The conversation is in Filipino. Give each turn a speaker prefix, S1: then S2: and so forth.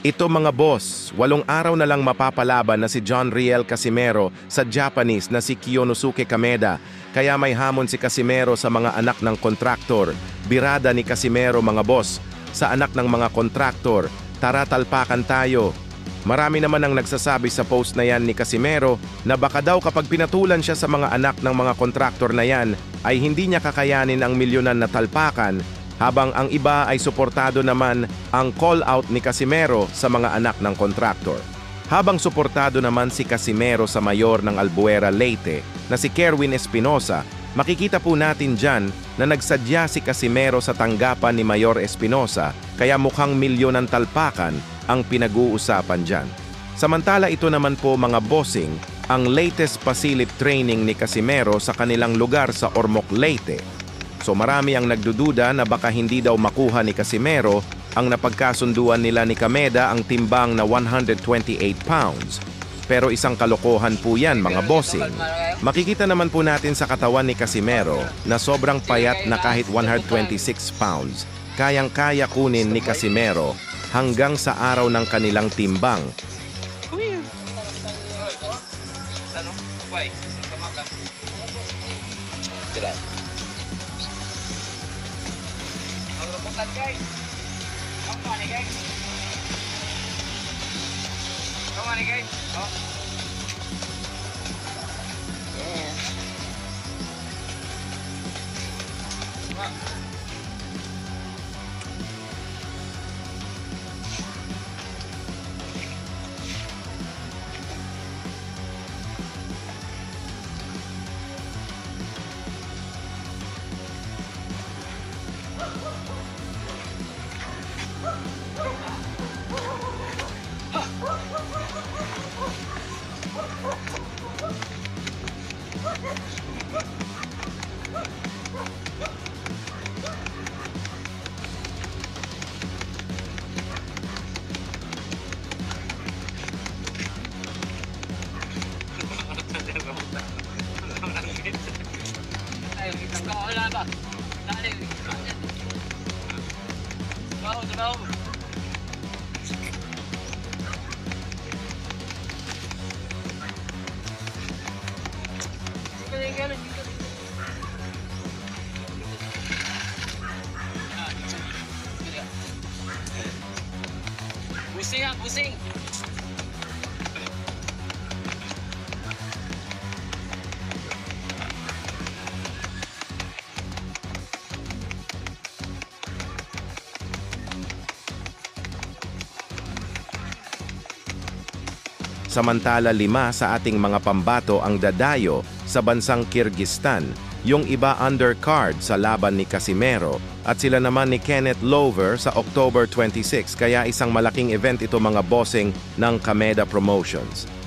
S1: Ito mga boss, 8 araw na lang mapapalaban na si John Riel Casimero sa Japanese na si Kiyonosuke Kameda, kaya may hamon si Casimero sa mga anak ng kontraktor. Birada ni Casimero mga boss, sa anak ng mga kontraktor, tara talpakan tayo. Marami naman ang nagsasabi sa post na yan ni Casimero na baka daw kapag pinatulan siya sa mga anak ng mga kontraktor na yan ay hindi niya kakayanin ang milyonan na talpakan, habang ang iba ay suportado naman ang call-out ni Casimero sa mga anak ng kontraktor. Habang suportado naman si Casimero sa mayor ng Albuera, Leyte na si Kerwin Espinosa, makikita po natin dyan na nagsadya si Casimero sa tanggapan ni Mayor Espinosa, kaya mukhang milyonan talpakan ang pinag-uusapan dyan. Samantala ito naman po mga bossing, ang latest pasilip training ni Casimero sa kanilang lugar sa Ormoc, Leyte. So marami ang nagdududa na baka hindi daw makuha ni Casimero ang napagkasunduan nila ni Kameda ang timbang na 128 pounds. Pero isang kalokohan po yan mga bossing. Makikita naman po natin sa katawan ni Casimero na sobrang payat na kahit 126 pounds. Kayang-kaya kunin ni Casimero hanggang sa araw ng kanilang timbang.
S2: Guys, come on guys. Come on guys. Oh. Yeah. Come on. Pusing ah, pusing.
S1: Samantala 5 sa ating mga pambato ang dadayo sa bansang Kyrgyzstan, yung iba undercard sa laban ni Casimero at sila naman ni Kenneth Lover sa October 26, kaya isang malaking event ito mga bossing ng Kameda Promotions.